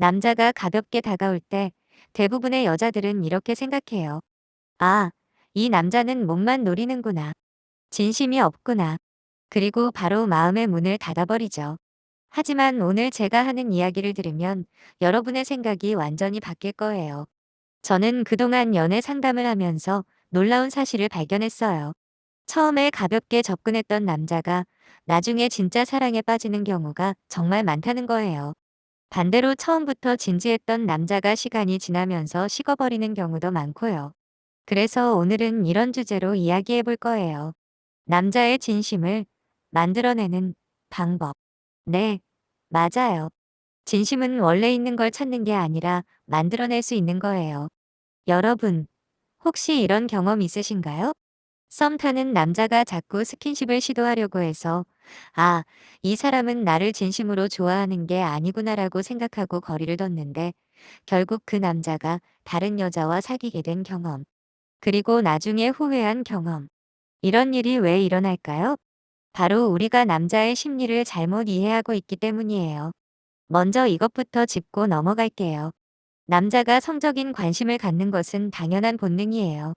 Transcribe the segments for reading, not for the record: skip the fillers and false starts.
남자가 가볍게 다가올 때 대부분의 여자들은 이렇게 생각해요. 아, 이 남자는 몸만 노리는구나. 진심이 없구나. 그리고 바로 마음의 문을 닫아버리죠. 하지만 오늘 제가 하는 이야기를 들으면 여러분의 생각이 완전히 바뀔 거예요. 저는 그동안 연애 상담을 하면서 놀라운 사실을 발견했어요. 처음에 가볍게 접근했던 남자가 나중에 진짜 사랑에 빠지는 경우가 정말 많다는 거예요. 반대로 처음부터 진지했던 남자가 시간이 지나면서 식어버리는 경우도 많고요. 그래서 오늘은 이런 주제로 이야기해 볼 거예요. 남자의 진심을 만들어내는 방법. 네, 맞아요. 진심은 원래 있는 걸 찾는 게 아니라 만들어낼 수 있는 거예요. 여러분, 혹시 이런 경험 있으신가요? 썸 타는 남자가 자꾸 스킨십을 시도하려고 해서, 아, 이 사람은 나를 진심으로 좋아하는 게 아니구나라고 생각하고 거리를 뒀는데, 결국 그 남자가 다른 여자와 사귀게 된 경험. 그리고 나중에 후회한 경험. 이런 일이 왜 일어날까요? 바로 우리가 남자의 심리를 잘못 이해하고 있기 때문이에요. 먼저 이것부터 짚고 넘어갈게요. 남자가 성적인 관심을 갖는 것은 당연한 본능이에요.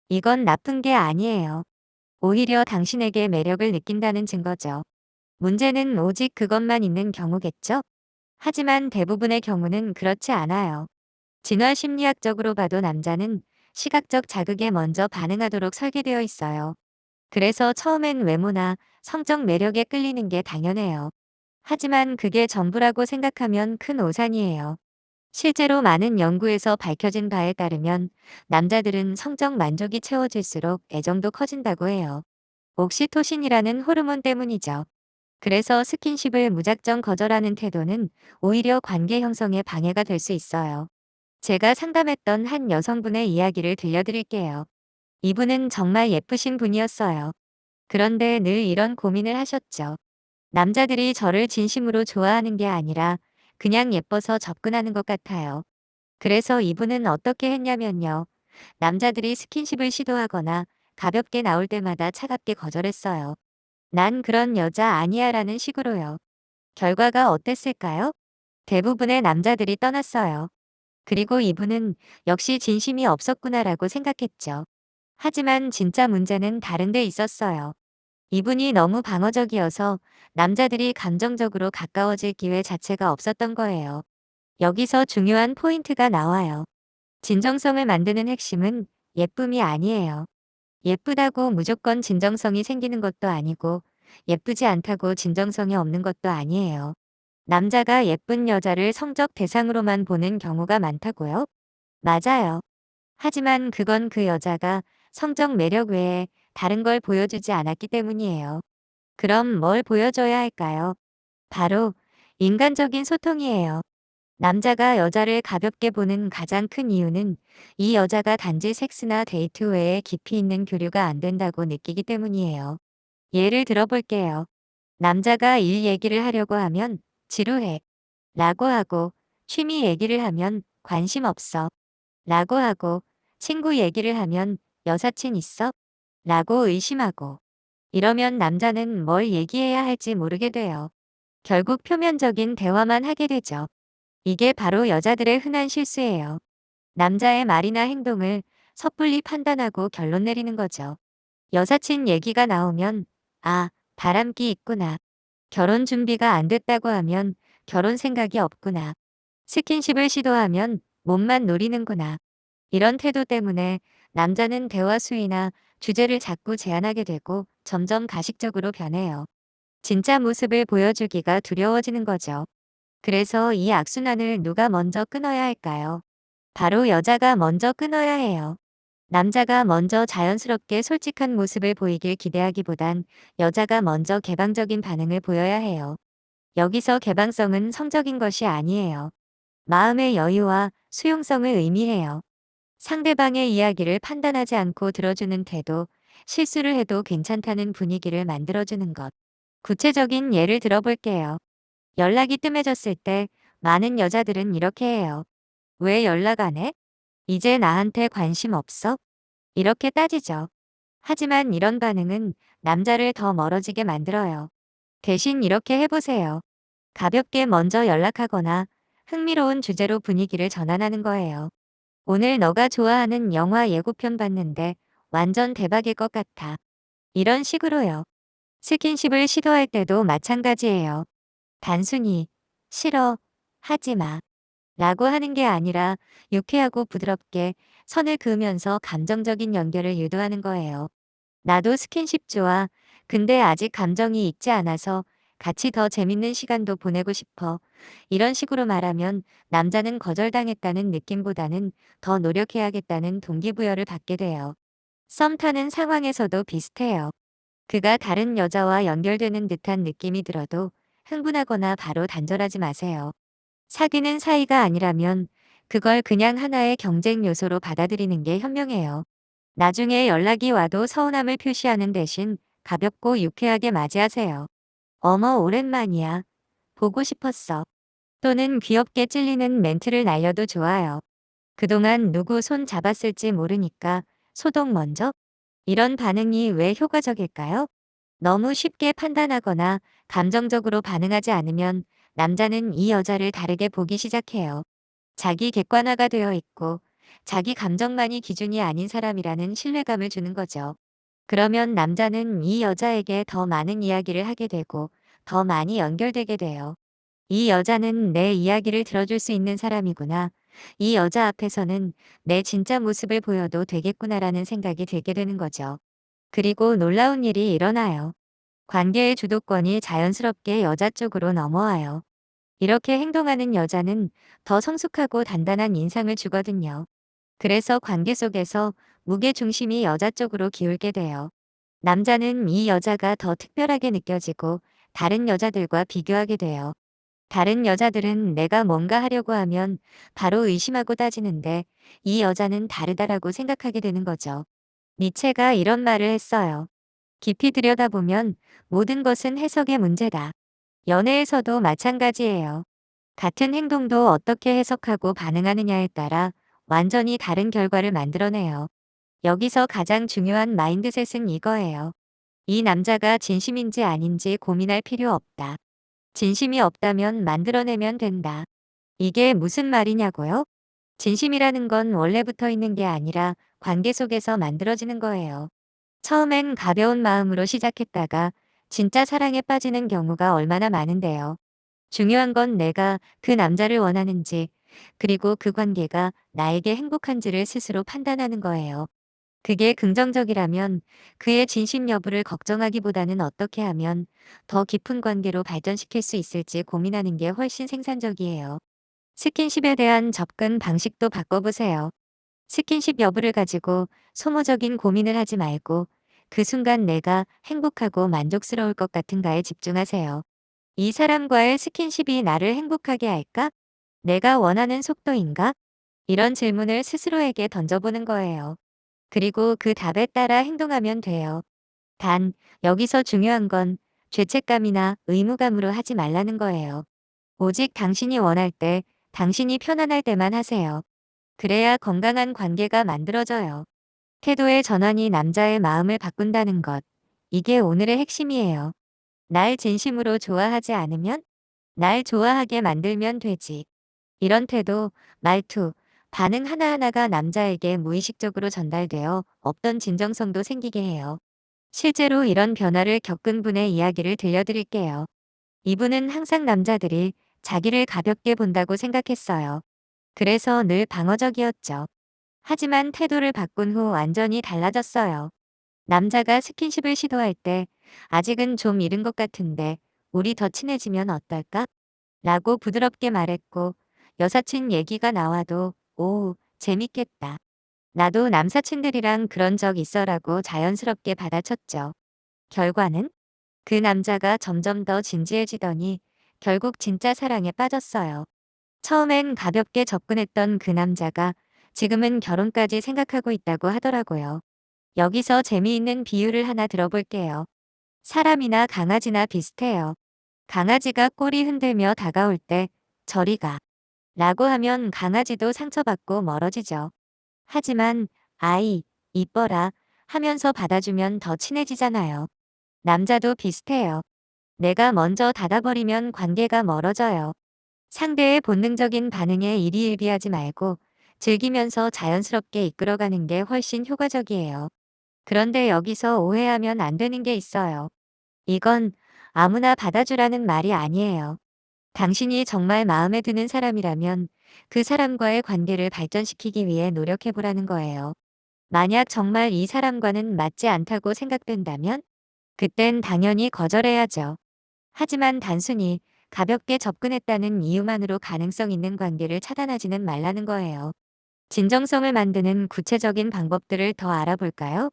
이건 나쁜 게 아니에요. 오히려 당신에게 매력을 느낀다는 증거죠. 문제는 오직 그것만 있는 경우겠죠? 하지만 대부분의 경우는 그렇지 않아요. 진화 심리학적으로 봐도 남자는 시각적 자극에 먼저 반응하도록 설계되어 있어요. 그래서 처음엔 외모나 성적 매력에 끌리는 게 당연해요. 하지만 그게 전부라고 생각하면 큰 오산이에요. 실제로 많은 연구에서 밝혀진 바에 따르면 남자들은 성적 만족이 채워질수록 애정도 커진다고 해요. 옥시토신이라는 호르몬 때문이죠. 그래서 스킨십을 무작정 거절하는 태도는 오히려 관계 형성에 방해가 될 수 있어요. 제가 상담했던 한 여성분의 이야기를 들려드릴게요. 이분은 정말 예쁘신 분이었어요. 그런데 늘 이런 고민을 하셨죠. 남자들이 저를 진심으로 좋아하는 게 아니라 그냥 예뻐서 접근하는 것 같아요. 그래서 이분은 어떻게 했냐면요. 남자들이 스킨십을 시도하거나 가볍게 나올 때마다 차갑게 거절했어요. 난 그런 여자 아니야 라는 식으로요. 결과가 어땠을까요? 대부분의 남자들이 떠났어요. 그리고 이분은 역시 진심이 없었구나라고 생각했죠. 하지만 진짜 문제는 다른 데 있었어요. 이분이 너무 방어적이어서 남자들이 감정적으로 가까워질 기회 자체가 없었던 거예요. 여기서 중요한 포인트가 나와요. 진정성을 만드는 핵심은 예쁨이 아니에요. 예쁘다고 무조건 진정성이 생기는 것도 아니고 예쁘지 않다고 진정성이 없는 것도 아니에요. 남자가 예쁜 여자를 성적 대상으로만 보는 경우가 많다고요? 맞아요. 하지만 그건 그 여자가 성적 매력 외에 다른 걸 보여주지 않았기 때문이에요. 그럼 뭘 보여줘야 할까요? 바로 인간적인 소통이에요. 남자가 여자를 가볍게 보는 가장 큰 이유는 이 여자가 단지 섹스나 데이트 외에 깊이 있는 교류가 안 된다고 느끼기 때문이에요. 예를 들어볼게요. 남자가 일 얘기를 하려고 하면 지루해 라고 하고, 취미 얘기를 하면 관심 없어 라고 하고, 친구 얘기를 하면 여사친 있어? 라고 의심하고, 이러면 남자는 뭘 얘기해야 할지 모르게 돼요. 결국 표면적인 대화만 하게 되죠. 이게 바로 여자들의 흔한 실수예요. 남자의 말이나 행동을 섣불리 판단하고 결론 내리는 거죠. 여사친 얘기가 나오면, 아, 바람기 있구나. 결혼 준비가 안 됐다고 하면 결혼 생각이 없구나. 스킨십을 시도하면 몸만 노리는구나. 이런 태도 때문에 남자는 대화 수위나 주제를 자꾸 제한하게 되고 점점 가식적으로 변해요. 진짜 모습을 보여주기가 두려워지는 거죠. 그래서 이 악순환을 누가 먼저 끊어야 할까요? 바로 여자가 먼저 끊어야 해요. 남자가 먼저 자연스럽게 솔직한 모습을 보이길 기대하기보단 여자가 먼저 개방적인 반응을 보여야 해요. 여기서 개방성은 성적인 것이 아니에요. 마음의 여유와 수용성을 의미해요. 상대방의 이야기를 판단하지 않고 들어주는 태도, 실수를 해도 괜찮다는 분위기를 만들어주는 것. 구체적인 예를 들어볼게요. 연락이 뜸해졌을 때 많은 여자들은 이렇게 해요. 왜 연락 안 해? 이제 나한테 관심 없어? 이렇게 따지죠. 하지만 이런 반응은 남자를 더 멀어지게 만들어요. 대신 이렇게 해보세요. 가볍게 먼저 연락하거나 흥미로운 주제로 분위기를 전환하는 거예요. 오늘 너가 좋아하는 영화 예고편 봤는데 완전 대박일 것 같아. 이런 식으로요. 스킨십을 시도할 때도 마찬가지예요. 단순히 싫어, 하지 마 라고 하는 게 아니라 유쾌하고 부드럽게 선을 그으면서 감정적인 연결을 유도하는 거예요. 나도 스킨십 좋아. 근데 아직 감정이 익지 않아서 같이 더 재밌는 시간도 보내고 싶어. 이런 식으로 말하면 남자는 거절당했다는 느낌보다는 더 노력해야겠다는 동기부여를 받게 돼요. 썸 타는 상황에서도 비슷해요. 그가 다른 여자와 연결되는 듯한 느낌이 들어도 흥분하거나 바로 단절하지 마세요. 사귀는 사이가 아니라면 그걸 그냥 하나의 경쟁 요소로 받아들이는 게 현명해요. 나중에 연락이 와도 서운함을 표시하는 대신 가볍고 유쾌하게 맞이하세요. 어머, 오랜만이야. 보고 싶었어. 또는 귀엽게 찔리는 멘트를 날려도 좋아요. 그동안 누구 손 잡았을지 모르니까 소독 먼저? 이런 반응이 왜 효과적일까요? 너무 쉽게 판단하거나 감정적으로 반응하지 않으면 남자는 이 여자를 다르게 보기 시작해요. 자기 객관화가 되어 있고 자기 감정만이 기준이 아닌 사람이라는 신뢰감을 주는 거죠. 그러면 남자는 이 여자에게 더 많은 이야기를 하게 되고 더 많이 연결되게 돼요. 이 여자는 내 이야기를 들어줄 수 있는 사람이구나. 이 여자 앞에서는 내 진짜 모습을 보여도 되겠구나라는 생각이 들게 되는 거죠. 그리고 놀라운 일이 일어나요. 관계의 주도권이 자연스럽게 여자 쪽으로 넘어와요. 이렇게 행동하는 여자는 더 성숙하고 단단한 인상을 주거든요. 그래서 관계 속에서 무게 중심이 여자 쪽으로 기울게 돼요. 남자는 이 여자가 더 특별하게 느껴지고 다른 여자들과 비교하게 돼요. 다른 여자들은 내가 뭔가 하려고 하면 바로 의심하고 따지는데 이 여자는 다르다라고 생각하게 되는 거죠. 니체가 이런 말을 했어요. 깊이 들여다보면 모든 것은 해석의 문제다. 연애에서도 마찬가지예요. 같은 행동도 어떻게 해석하고 반응하느냐에 따라 완전히 다른 결과를 만들어내요. 여기서 가장 중요한 마인드셋은 이거예요. 이 남자가 진심인지 아닌지 고민할 필요 없다. 진심이 없다면 만들어내면 된다. 이게 무슨 말이냐고요? 진심이라는 건 원래부터 있는 게 아니라 관계 속에서 만들어지는 거예요. 처음엔 가벼운 마음으로 시작했다가 진짜 사랑에 빠지는 경우가 얼마나 많은데요. 중요한 건 내가 그 남자를 원하는지, 그리고 그 관계가 나에게 행복한지를 스스로 판단하는 거예요. 그게 긍정적이라면 그의 진심 여부를 걱정하기보다는 어떻게 하면 더 깊은 관계로 발전시킬 수 있을지 고민하는 게 훨씬 생산적이에요. 스킨십에 대한 접근 방식도 바꿔보세요. 스킨십 여부를 가지고 소모적인 고민을 하지 말고 그 순간 내가 행복하고 만족스러울 것 같은가에 집중하세요. 이 사람과의 스킨십이 나를 행복하게 할까? 내가 원하는 속도인가? 이런 질문을 스스로에게 던져보는 거예요. 그리고 그 답에 따라 행동하면 돼요. 단, 여기서 중요한 건 죄책감이나 의무감으로 하지 말라는 거예요. 오직 당신이 원할 때, 당신이 편안할 때만 하세요. 그래야 건강한 관계가 만들어져요. 태도의 전환이 남자의 마음을 바꾼다는 것. 이게 오늘의 핵심이에요. 날 진심으로 좋아하지 않으면 날 좋아하게 만들면 되지. 이런 태도, 말투, 반응 하나하나가 남자에게 무의식적으로 전달되어 없던 진정성도 생기게 해요. 실제로 이런 변화를 겪은 분의 이야기를 들려드릴게요. 이분은 항상 남자들이 자기를 가볍게 본다고 생각했어요. 그래서 늘 방어적이었죠. 하지만 태도를 바꾼 후 완전히 달라졌어요. 남자가 스킨십을 시도할 때 아직은 좀 이른 것 같은데 우리 더 친해지면 어떨까? 라고 부드럽게 말했고 여사친 얘기가 나와도 오, 재밌겠다. 나도 남사친들이랑 그런 적 있어라고 자연스럽게 받아쳤죠. 결과는 그 남자가 점점 더 진지해지더니 결국 진짜 사랑에 빠졌어요. 처음엔 가볍게 접근했던 그 남자가 지금은 결혼까지 생각하고 있다고 하더라고요. 여기서 재미있는 비유를 하나 들어볼게요. 사람이나 강아지나 비슷해요. 강아지가 꼬리 흔들며 다가올 때 저리 가 라고 하면 강아지도 상처받고 멀어지죠. 하지만 아이, 이뻐라 하면서 받아주면 더 친해지잖아요. 남자도 비슷해요. 내가 먼저 닫아버리면 관계가 멀어져요. 상대의 본능적인 반응에 일희일비하지 말고 즐기면서 자연스럽게 이끌어가는 게 훨씬 효과적이에요. 그런데 여기서 오해하면 안 되는 게 있어요. 이건 아무나 받아주라는 말이 아니에요. 당신이 정말 마음에 드는 사람이라면 그 사람과의 관계를 발전시키기 위해 노력해보라는 거예요. 만약 정말 이 사람과는 맞지 않다고 생각된다면 그땐 당연히 거절해야죠. 하지만 단순히 가볍게 접근했다는 이유만으로 가능성 있는 관계를 차단하지는 말라는 거예요. 진정성을 만드는 구체적인 방법들을 더 알아볼까요?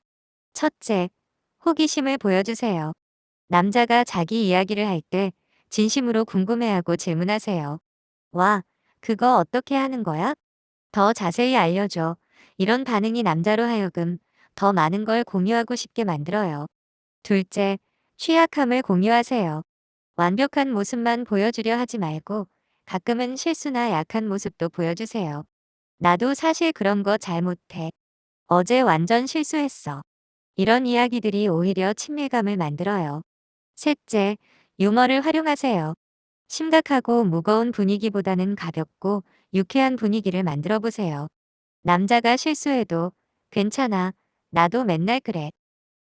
첫째, 호기심을 보여주세요. 남자가 자기 이야기를 할 때 진심으로 궁금해하고 질문하세요. 와, 그거 어떻게 하는 거야? 더 자세히 알려줘. 이런 반응이 남자로 하여금 더 많은 걸 공유하고 싶게 만들어요. 둘째, 취약함을 공유하세요. 완벽한 모습만 보여주려 하지 말고 가끔은 실수나 약한 모습도 보여주세요. 나도 사실 그런 거 잘 못해. 어제 완전 실수했어. 이런 이야기들이 오히려 친밀감을 만들어요. 셋째, 유머를 활용하세요. 심각하고 무거운 분위기보다는 가볍고 유쾌한 분위기를 만들어 보세요. 남자가 실수해도 괜찮아. 나도 맨날 그래.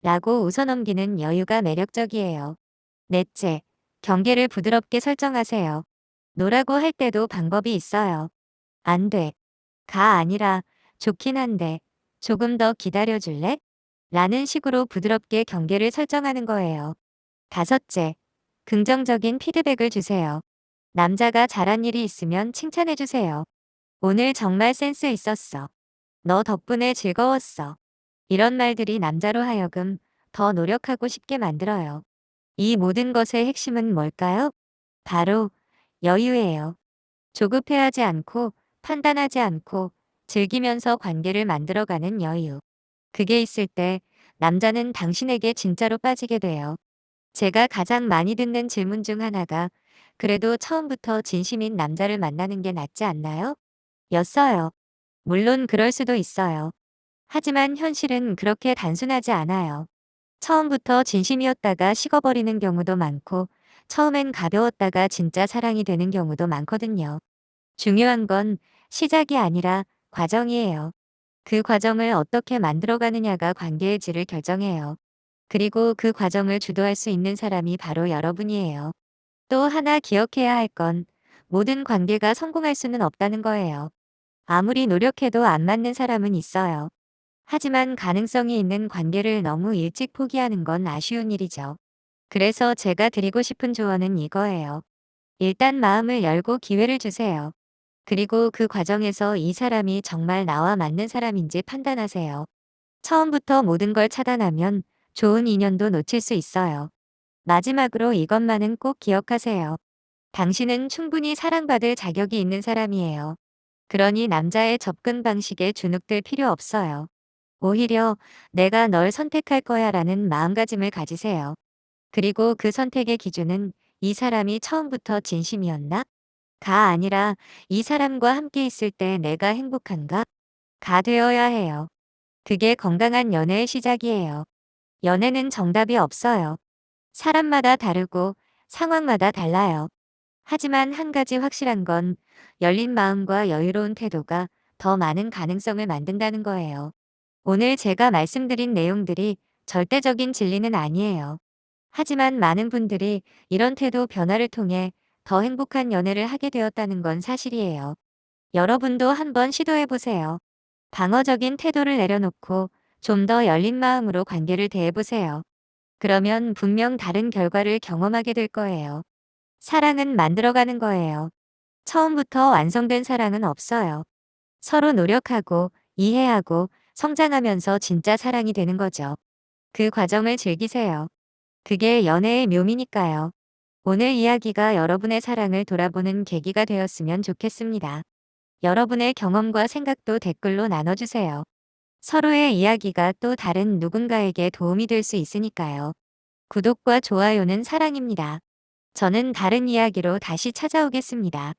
라고 웃어넘기는 여유가 매력적이에요. 넷째, 경계를 부드럽게 설정하세요. 노라고 할 때도 방법이 있어요. 안 돼. 가 아니라 좋긴 한데 조금 더 기다려 줄래? 라는 식으로 부드럽게 경계를 설정하는 거예요. 다섯째, 긍정적인 피드백을 주세요. 남자가 잘한 일이 있으면 칭찬해 주세요. 오늘 정말 센스 있었어. 너 덕분에 즐거웠어. 이런 말들이 남자로 하여금 더 노력하고 싶게 만들어요. 이 모든 것의 핵심은 뭘까요? 바로 여유예요. 조급해하지 않고 판단하지 않고 즐기면서 관계를 만들어가는 여유. 그게 있을 때 남자는 당신에게 진짜로 빠지게 돼요. 제가 가장 많이 듣는 질문 중 하나가 그래도 처음부터 진심인 남자를 만나는 게 낫지 않나요? 였어요. 물론 그럴 수도 있어요. 하지만 현실은 그렇게 단순하지 않아요. 처음부터 진심이었다가 식어버리는 경우도 많고 처음엔 가벼웠다가 진짜 사랑이 되는 경우도 많거든요. 중요한 건 시작이 아니라 과정이에요. 그 과정을 어떻게 만들어가느냐가 관계의 질을 결정해요. 그리고 그 과정을 주도할 수 있는 사람이 바로 여러분이에요. 또 하나 기억해야 할 건 모든 관계가 성공할 수는 없다는 거예요. 아무리 노력해도 안 맞는 사람은 있어요. 하지만 가능성이 있는 관계를 너무 일찍 포기하는 건 아쉬운 일이죠. 그래서 제가 드리고 싶은 조언은 이거예요. 일단 마음을 열고 기회를 주세요. 그리고 그 과정에서 이 사람이 정말 나와 맞는 사람인지 판단하세요. 처음부터 모든 걸 차단하면 좋은 인연도 놓칠 수 있어요. 마지막으로 이것만은 꼭 기억하세요. 당신은 충분히 사랑받을 자격이 있는 사람이에요. 그러니 남자의 접근 방식에 주눅들 필요 없어요. 오히려 내가 널 선택할 거야 라는 마음가짐을 가지세요. 그리고 그 선택의 기준은 이 사람이 처음부터 진심이었나? 가 아니라 이 사람과 함께 있을 때 내가 행복한가? 가 되어야 해요. 그게 건강한 연애의 시작이에요. 연애는 정답이 없어요. 사람마다 다르고 상황마다 달라요. 하지만 한 가지 확실한 건 열린 마음과 여유로운 태도가 더 많은 가능성을 만든다는 거예요. 오늘 제가 말씀드린 내용들이 절대적인 진리는 아니에요. 하지만 많은 분들이 이런 태도 변화를 통해 더 행복한 연애를 하게 되었다는 건 사실이에요. 여러분도 한번 시도해 보세요. 방어적인 태도를 내려놓고 좀 더 열린 마음으로 관계를 대해보세요. 그러면 분명 다른 결과를 경험하게 될 거예요. 사랑은 만들어가는 거예요. 처음부터 완성된 사랑은 없어요. 서로 노력하고 이해하고 성장하면서 진짜 사랑이 되는 거죠. 그 과정을 즐기세요. 그게 연애의 묘미니까요. 오늘 이야기가 여러분의 사랑을 돌아보는 계기가 되었으면 좋겠습니다. 여러분의 경험과 생각도 댓글로 나눠주세요. 서로의 이야기가 또 다른 누군가에게 도움이 될 수 있으니까요. 구독과 좋아요는 사랑입니다. 저는 다른 이야기로 다시 찾아오겠습니다.